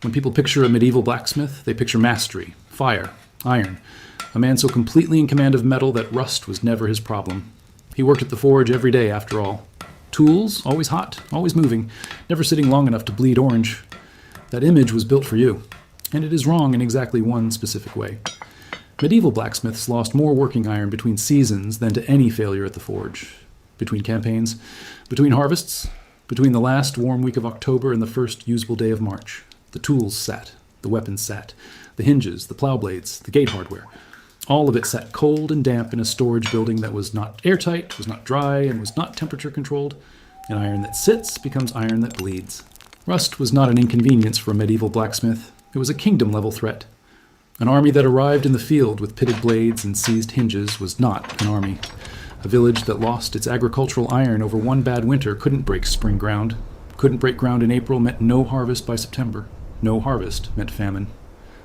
When people picture a medieval blacksmith, they picture mastery, fire, iron, a man so completely in command of metal that rust was never his problem. He worked at the forge every day, after all. Tools, always hot, always moving, never sitting long enough to bleed orange. That image was built for you, and it is wrong in exactly one specific way. Medieval blacksmiths lost more working iron between seasons than to any failure at the forge. Between campaigns, between harvests, between the last warm week of October and the first usable day of March. The tools sat, the weapons sat, the hinges, the plow blades, the gate hardware. All of it sat cold and damp in a storage building that was not airtight, was not dry, and was not temperature controlled. An iron that sits becomes iron that bleeds. Rust was not an inconvenience for a medieval blacksmith. It was a kingdom-level threat. An army that arrived in the field with pitted blades and seized hinges was not an army. A village that lost its agricultural iron over one bad winter couldn't break spring ground. Couldn't break ground in April meant no harvest by September. No harvest meant famine.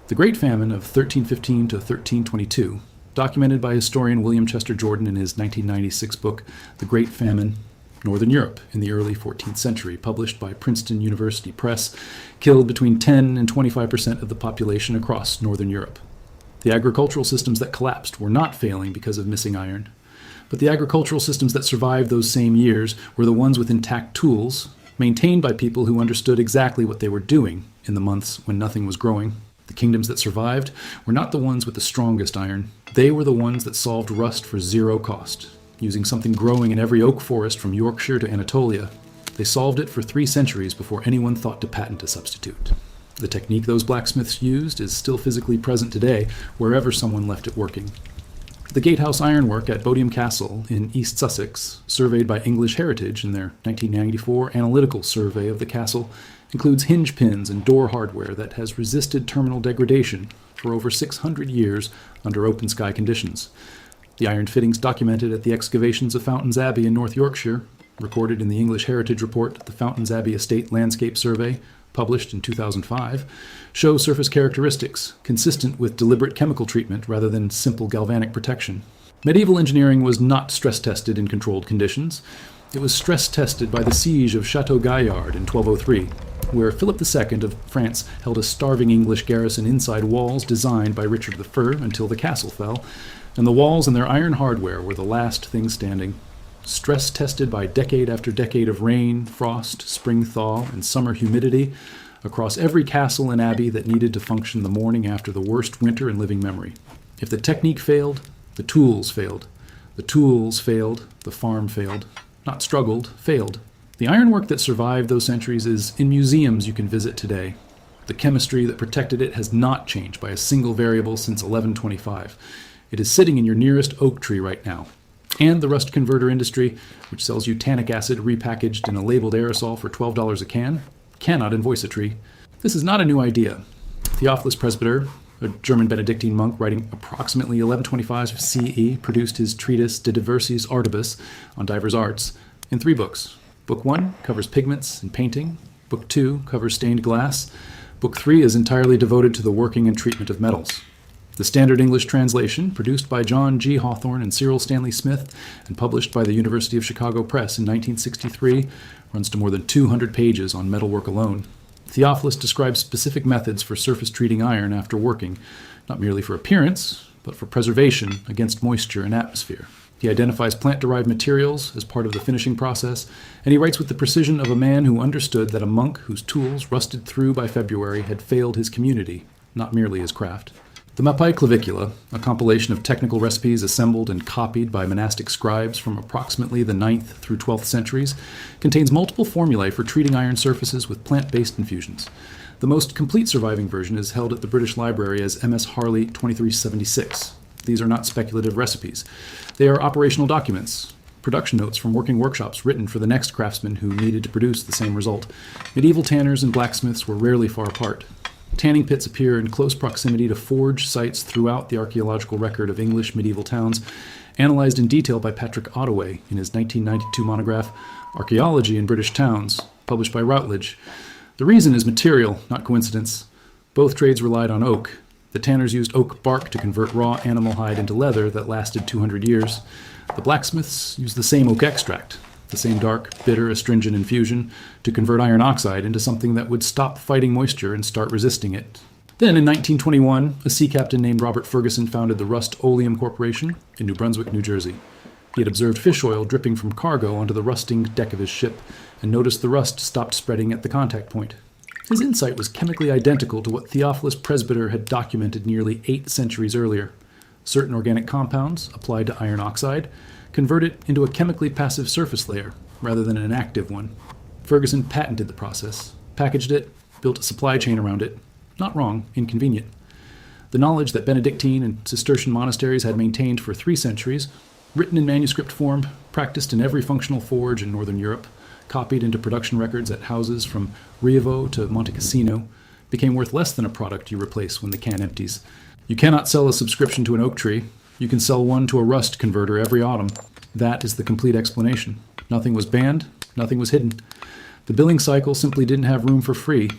The Great Famine of 1315 to 1322, documented by historian William Chester Jordan in his 1996 book, The Great Famine, Northern Europe in the early 14th century, published by Princeton University Press, killed between 10 and 25% of the population across Northern Europe. The agricultural systems that collapsed were not failing because of missing iron, but the agricultural systems that survived those same years were the ones with intact tools, maintained by people who understood exactly what they were doing in the months when nothing was growing. The kingdoms that survived were not the ones with the strongest iron. They were the ones that solved rust for zero cost, using something growing in every oak forest from Yorkshire to Anatolia. They solved it for 3 centuries before anyone thought to patent a substitute. The technique those blacksmiths used is still physically present today, wherever someone left it working. The gatehouse ironwork at Bodiam Castle in East Sussex, surveyed by English Heritage in their 1994 analytical survey of the castle, includes hinge pins and door hardware that has resisted terminal degradation for over 600 years under open sky conditions. The iron fittings documented at the excavations of Fountains Abbey in North Yorkshire, recorded in the English Heritage Report, the Fountains Abbey Estate Landscape Survey, published in 2005, show surface characteristics consistent with deliberate chemical treatment rather than simple galvanic protection. Medieval engineering was not stress-tested in controlled conditions. It was stress-tested by the siege of Chateau Gaillard in 1203, where Philip II of France held a starving English garrison inside walls designed by Richard I until the castle fell, and the walls and their iron hardware were the last thing standing. Stress-tested by decade after decade of rain, frost, spring thaw, and summer humidity across every castle and abbey that needed to function the morning after the worst winter in living memory. If the technique failed, the tools failed. The tools failed, the farm failed. Not struggled, failed. The ironwork that survived those centuries is in museums you can visit today. The chemistry that protected it has not changed by a single variable since 1125. It is sitting in your nearest oak tree right now. And the rust converter industry, which sells you tannic acid repackaged in a labeled aerosol for $12 a can, cannot invoice a tree. This is not a new idea. Theophilus Presbyter, a German Benedictine monk writing approximately 1125 CE, produced his treatise De Diversis Artibus on divers arts in 3 books. Book 1 covers pigments and painting. Book 2 covers stained glass. Book 3 is entirely devoted to the working and treatment of metals. The standard English translation, produced by John G. Hawthorne and Cyril Stanley Smith and published by the University of Chicago Press in 1963, runs to more than 200 pages on metalwork alone. Theophilus describes specific methods for surface treating iron after working, not merely for appearance, but for preservation against moisture and atmosphere. He identifies plant-derived materials as part of the finishing process, and he writes with the precision of a man who understood that a monk whose tools rusted through by February had failed his community, not merely his craft. The Mappai Clavicula, a compilation of technical recipes assembled and copied by monastic scribes from approximately the 9th through 12th centuries, contains multiple formulae for treating iron surfaces with plant-based infusions. The most complete surviving version is held at the British Library as MS Harley 2376. These are not speculative recipes. They are operational documents, production notes from working workshops written for the next craftsmen who needed to produce the same result. Medieval tanners and blacksmiths were rarely far apart. Tanning pits appear in close proximity to forge sites throughout the archaeological record of English medieval towns, analyzed in detail by Patrick Ottaway in his 1992 monograph, Archaeology in British Towns, published by Routledge. The reason is material, not coincidence. Both trades relied on oak. The tanners used oak bark to convert raw animal hide into leather that lasted 200 years. The blacksmiths used the same oak extract. the same dark, bitter, astringent infusion, to convert iron oxide into something that would stop fighting moisture and start resisting it. Then, in 1921, a sea captain named Robert Ferguson founded the Rust-Oleum Corporation in New Brunswick, New Jersey. He had observed fish oil dripping from cargo onto the rusting deck of his ship and noticed the rust stopped spreading at the contact point. His insight was chemically identical to what Theophilus Presbyter had documented nearly 8 centuries earlier. Certain organic compounds, applied to iron oxide, convert it into a chemically passive surface layer rather than an active one. Ferguson patented the process, packaged it, built a supply chain around it. Not wrong, inconvenient. The knowledge that Benedictine and Cistercian monasteries had maintained for 3 centuries, written in manuscript form, practiced in every functional forge in northern Europe, copied into production records at houses from Rievo to Monte Cassino, became worth less than a product you replace when the can empties. You cannot sell a subscription to an oak tree. You can sell one to a rust converter every autumn. That is the complete explanation. Nothing was banned, nothing was hidden. The billing cycle simply didn't have room for free.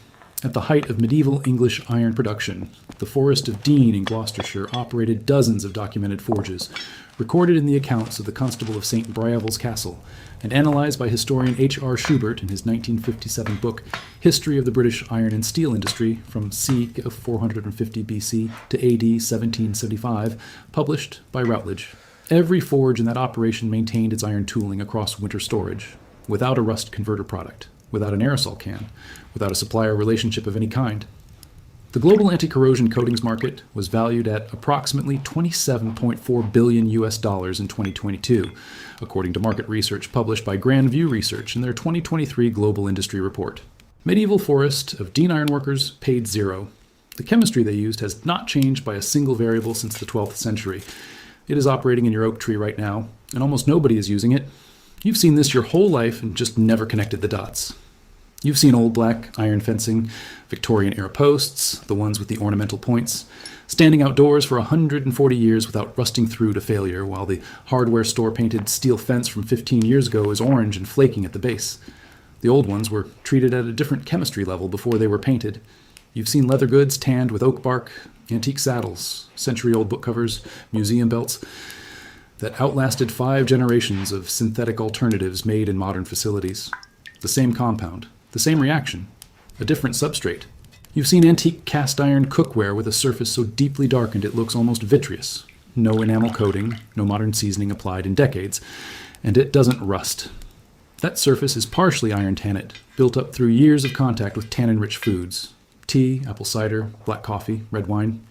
At the height of medieval English iron production, the Forest of Dean in Gloucestershire operated dozens of documented forges, recorded in the accounts of the Constable of St. Briaville's Castle, and analyzed by historian H.R. Schubert in his 1957 book, History of the British Iron and Steel Industry from c. 450 BC to A.D. 1775, published by Routledge. Every forge in that operation maintained its iron tooling across winter storage, without a rust converter product, without an aerosol can, without a supplier relationship of any kind. The global anti-corrosion coatings market was valued at approximately $27.4 billion in 2022, according to market research published by Grand View Research in their 2023 Global Industry Report. Medieval Forest of Dean ironworkers paid zero. The chemistry they used has not changed by a single variable since the 12th century. It is operating in your oak tree right now, and almost nobody is using it. You've seen this your whole life and just never connected the dots. You've seen old black iron fencing, Victorian-era posts, the ones with the ornamental points, standing outdoors for 140 years without rusting through to failure, while the hardware store-painted steel fence from 15 years ago is orange and flaking at the base. The old ones were treated at a different chemistry level before they were painted. You've seen leather goods tanned with oak bark, antique saddles, century-old book covers, museum belts that outlasted 5 generations of synthetic alternatives made in modern facilities. The same compound, the same reaction, a different substrate. You've seen antique cast iron cookware with a surface so deeply darkened it looks almost vitreous. No enamel coating, no modern seasoning applied in decades, and it doesn't rust. That surface is partially iron tannate, built up through years of contact with tannin-rich foods. Tea, apple cider, black coffee, red wine.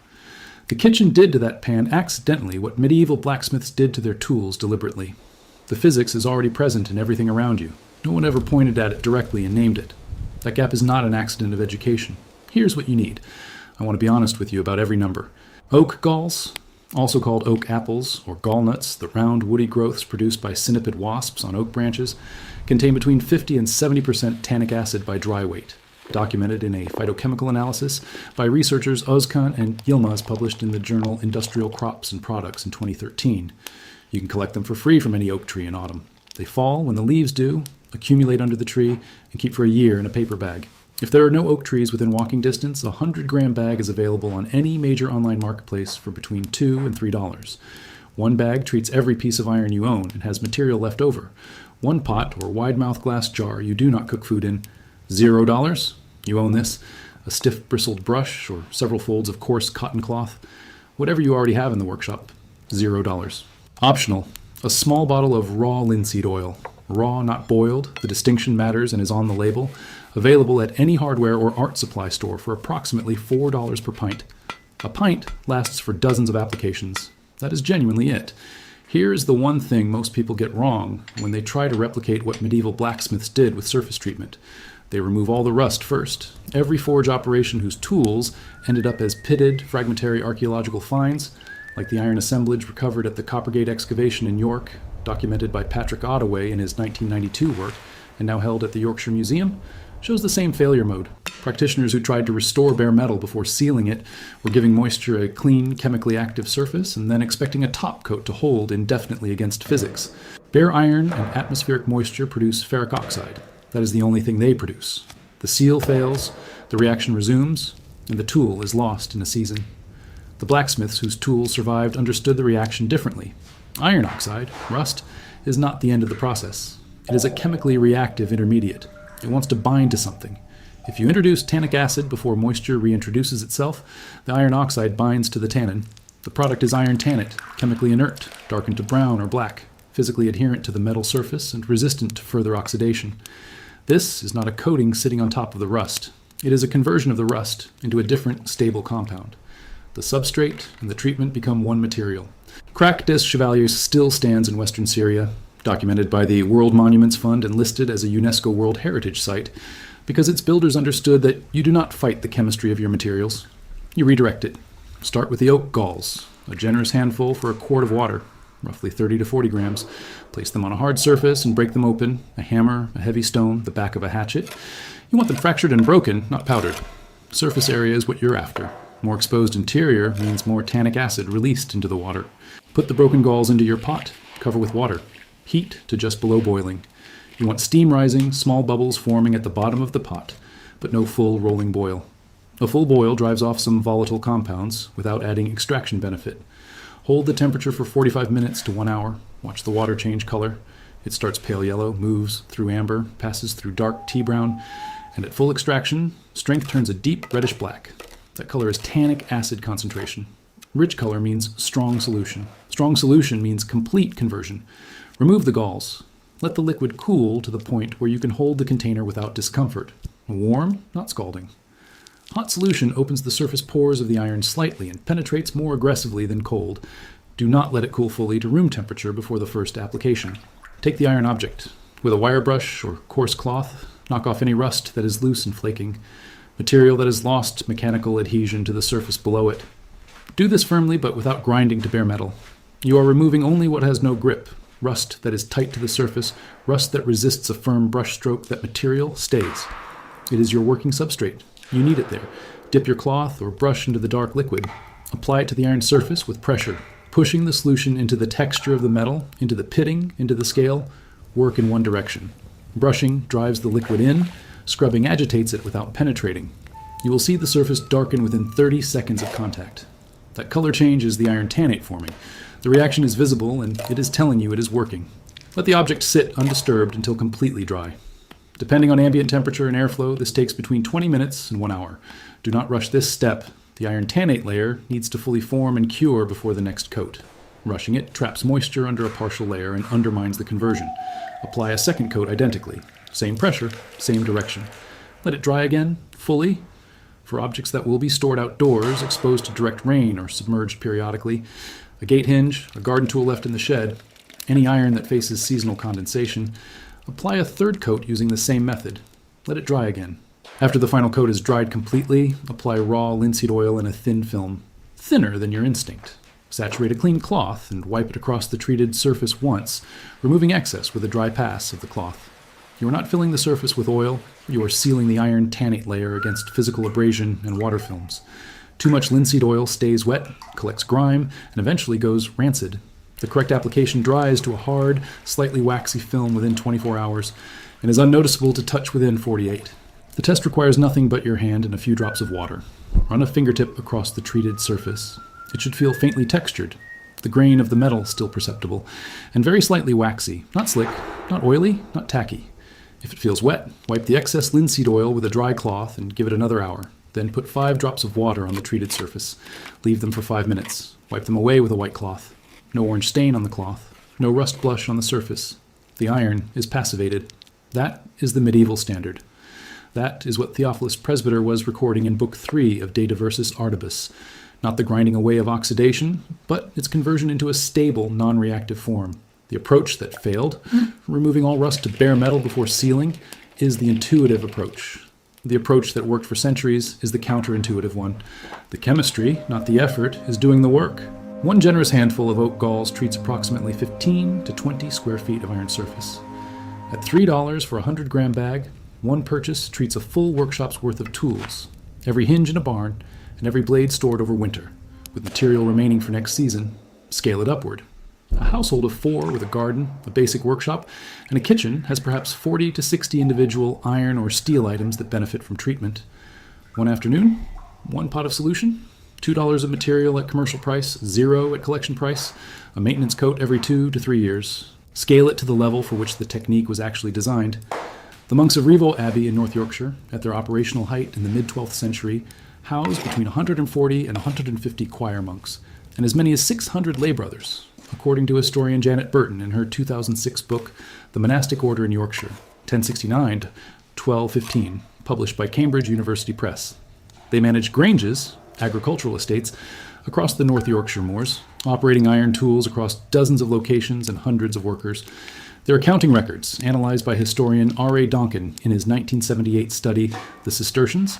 The kitchen did to that pan accidentally what medieval blacksmiths did to their tools deliberately. The physics is already present in everything around you. No one ever pointed at it directly and named it. That gap is not an accident of education. Here's what you need. I want to be honest with you about every number. Oak galls, also called oak apples or gallnuts, the round woody growths produced by cynniped wasps on oak branches, contain between 50 and 70% tannic acid by dry weight, documented in a phytochemical analysis by researchers Özkan and Yilmaz published in the journal Industrial Crops and Products in 2013. You can collect them for free from any oak tree in autumn. They fall when the leaves do, accumulate under the tree, and keep for a year in a paper bag. If there are no oak trees within walking distance, a 100-gram bag is available on any major online marketplace for between $2 and $3. One bag treats every piece of iron you own and has material left over. One pot or wide-mouth glass jar you do not cook food in, $0. You own this. A stiff bristled brush or several folds of coarse cotton cloth. Whatever you already have in the workshop, $0. Optional, a small bottle of raw linseed oil. Raw, not boiled, the distinction matters and is on the label. Available at any hardware or art supply store for approximately $4 per pint. A pint lasts for dozens of applications. That is genuinely it. Here is the one thing most people get wrong when they try to replicate what medieval blacksmiths did with surface treatment. They remove all the rust first. Every forge operation whose tools ended up as pitted, fragmentary archaeological finds, like the iron assemblage recovered at the Coppergate excavation in York, documented by Patrick Ottaway in his 1992 work, and now held at the Yorkshire Museum, shows the same failure mode. Practitioners who tried to restore bare metal before sealing it were giving moisture a clean, chemically active surface and then expecting a top coat to hold indefinitely against physics. Bare iron and atmospheric moisture produce ferric oxide. That is the only thing they produce. The seal fails, the reaction resumes, and the tool is lost in a season. The blacksmiths whose tools survived understood the reaction differently. Iron oxide, rust, is not the end of the process. It is a chemically reactive intermediate. It wants to bind to something. If you introduce tannic acid before moisture reintroduces itself, the iron oxide binds to the tannin. The product is iron tannate, chemically inert, darkened to brown or black, physically adherent to the metal surface and resistant to further oxidation. This is not a coating sitting on top of the rust. It is a conversion of the rust into a different, stable compound. The substrate and the treatment become one material. Crac des Chevaliers still stands in western Syria, documented by the World Monuments Fund and listed as a UNESCO World Heritage Site, because its builders understood that you do not fight the chemistry of your materials. You redirect it. Start with the oak galls, a generous handful for a quart of water, roughly 30 to 40 grams. Place them on a hard surface and break them open, a hammer, a heavy stone, the back of a hatchet. You want them fractured and broken, not powdered. Surface area is what you're after. More exposed interior means more tannic acid released into the water. Put the broken galls into your pot, cover with water. Heat to just below boiling. You want steam rising, small bubbles forming at the bottom of the pot, but no full rolling boil. A full boil drives off some volatile compounds without adding extraction benefit. Hold the temperature for 45 minutes to 1 hour. Watch the water change color. It starts pale yellow, moves through amber, passes through dark tea brown, and at full extraction, strength turns a deep reddish black. That color is tannic acid concentration. Rich color means strong solution. Strong solution means complete conversion. Remove the galls. Let the liquid cool to the point where you can hold the container without discomfort. Warm, not scalding. Hot solution opens the surface pores of the iron slightly and penetrates more aggressively than cold. Do not let it cool fully to room temperature before the first application. Take the iron object. With a wire brush or coarse cloth, knock off any rust that is loose and flaking, material that has lost mechanical adhesion to the surface below it. Do this firmly but without grinding to bare metal. You are removing only what has no grip. Rust that is tight to the surface, rust that resists a firm brush stroke. That material stays. It is your working substrate. You need it there. Dip your cloth or brush into the dark liquid. Apply it to the iron surface with pressure, pushing the solution into the texture of the metal, into the pitting, into the scale. Work in one direction. Brushing drives the liquid in. Scrubbing agitates it without penetrating. You will see the surface darken within 30 seconds of contact. That color change is the iron tannate forming. The reaction is visible, and it is telling you it is working. Let the object sit undisturbed until completely dry. Depending on ambient temperature and airflow, this takes between 20 minutes and 1 hour. Do not rush this step. The iron tannate layer needs to fully form and cure before the next coat. Rushing it traps moisture under a partial layer and undermines the conversion. Apply a second coat identically. Same pressure, same direction. Let it dry again, fully. For objects that will be stored outdoors, exposed to direct rain or submerged periodically, a gate hinge, a garden tool left in the shed, any iron that faces seasonal condensation, apply a third coat using the same method. Let it dry again. After the final coat is dried completely, apply raw linseed oil in a thin film, thinner than your instinct. Saturate a clean cloth and wipe it across the treated surface once, removing excess with a dry pass of the cloth. You are not filling the surface with oil, you are sealing the iron tannate layer against physical abrasion and water films. Too much linseed oil stays wet, collects grime, and eventually goes rancid. The correct application dries to a hard, slightly waxy film within 24 hours and is unnoticeable to touch within 48. The test requires nothing but your hand and a few drops of water. Run a fingertip across the treated surface. It should feel faintly textured, the grain of the metal still perceptible, and very slightly waxy, not slick, not oily, not tacky. If it feels wet, wipe the excess linseed oil with a dry cloth and give it another hour. Then put 5 drops of water on the treated surface. Leave them for 5 minutes. Wipe them away with a white cloth. No orange stain on the cloth. No rust blush on the surface. The iron is passivated. That is the medieval standard. That is what Theophilus Presbyter was recording in Book 3 of De Diversis Artibus. Not the grinding away of oxidation, but its conversion into a stable, non-reactive form. The approach that failed, removing all rust to bare metal before sealing, is the intuitive approach. The approach that worked for centuries is the counterintuitive one. The chemistry, not the effort, is doing the work. One generous handful of oak galls treats approximately 15 to 20 square feet of iron surface. At $3 for a 100-gram bag, one purchase treats a full workshop's worth of tools, every hinge in a barn, and every blade stored over winter. With material remaining for next season, scale it upward. A household of 4 with a garden, a basic workshop, and a kitchen has perhaps 40 to 60 individual iron or steel items that benefit from treatment. One afternoon, 1 pot of solution, $2 of material at commercial price, 0 at collection price, a maintenance coat every 2 to 3 years. Scale it to the level for which the technique was actually designed. The monks of Rievaulx Abbey in North Yorkshire, at their operational height in the mid-12th century, housed between 140 and 150 choir monks, and as many as 600 lay brothers, according to historian Janet Burton in her 2006 book, The Monastic Order in Yorkshire, 1069 to 1215, published by Cambridge University Press. They managed granges, agricultural estates, across the North Yorkshire moors, operating iron tools across dozens of locations and hundreds of workers. Their accounting records, analyzed by historian R.A. Donkin in his 1978 study, The Cistercians,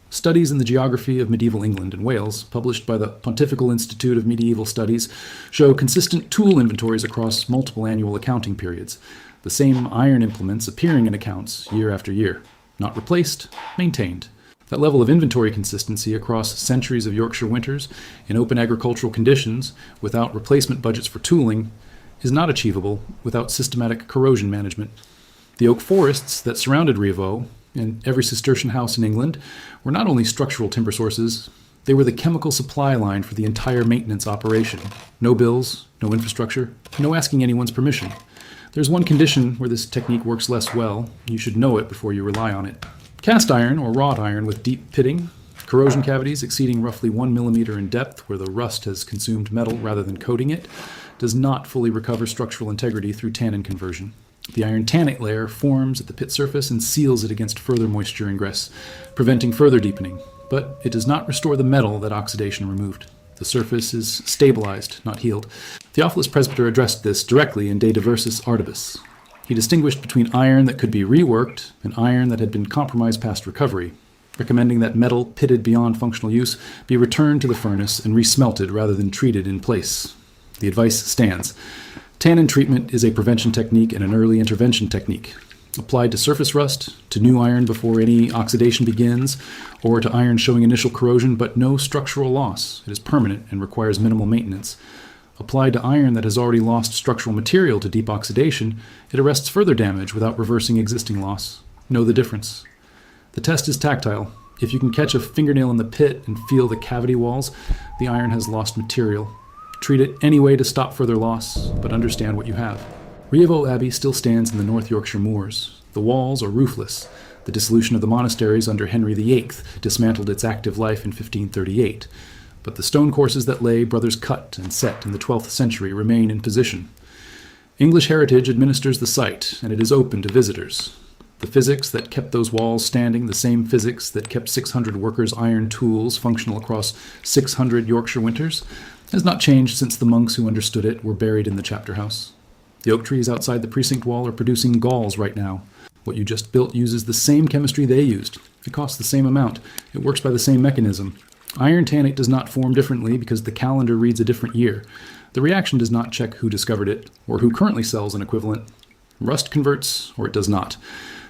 Studies in the Geography of Medieval England and Wales, published by the Pontifical Institute of Medieval Studies, show consistent tool inventories across multiple annual accounting periods, the same iron implements appearing in accounts year after year, not replaced, maintained. That level of inventory consistency across centuries of Yorkshire winters in open agricultural conditions without replacement budgets for tooling is not achievable without systematic corrosion management. The oak forests that surrounded Rievaulx and every Cistercian house in England were not only structural timber sources, they were the chemical supply line for the entire maintenance operation. No bills, no infrastructure, no asking anyone's permission. There's one condition where this technique works less well. You should know it before you rely on it. Cast iron or wrought iron with deep pitting, corrosion cavities exceeding roughly 1 millimeter in depth where the rust has consumed metal rather than coating it, does not fully recover structural integrity through tannin conversion. The iron tannate layer forms at the pit surface and seals it against further moisture ingress, preventing further deepening, but it does not restore the metal that oxidation removed. The surface is stabilized, not healed. Theophilus Presbyter addressed this directly in De Diversis Artibus. He distinguished between iron that could be reworked and iron that had been compromised past recovery, recommending that metal pitted beyond functional use be returned to the furnace and resmelted rather than treated in place. The advice stands. Tannin treatment is a prevention technique and an early intervention technique, applied to surface rust, to new iron before any oxidation begins, or to iron showing initial corrosion but no structural loss. It is permanent and requires minimal maintenance. Applied to iron that has already lost structural material to deep oxidation, it arrests further damage without reversing existing loss. Know the difference. The test is tactile. If you can catch a fingernail in the pit and feel the cavity walls, the iron has lost material. Treat it any way to stop further loss, but understand what you have. Rievaulx Abbey still stands in the North Yorkshire moors. The walls are roofless. The dissolution of the monasteries under Henry VIII dismantled its active life in 1538. But the stone courses that lay brothers cut and set in the 12th century remain in position. English Heritage administers the site, and it is open to visitors. The physics that kept those walls standing, the same physics that kept 600 workers' iron tools functional across 600 Yorkshire winters, has not changed since the monks who understood it were buried in the chapter house. The oak trees outside the precinct wall are producing galls right now. What you just built uses the same chemistry they used. It costs the same amount. It works by the same mechanism. Iron tannate does not form differently because the calendar reads a different year. The reaction does not check who discovered it or who currently sells an equivalent. Rust converts or it does not.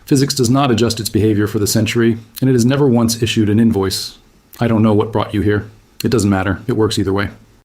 Physics does not adjust its behavior for the century, and it has never once issued an invoice. I don't know what brought you here. It doesn't matter. It works either way.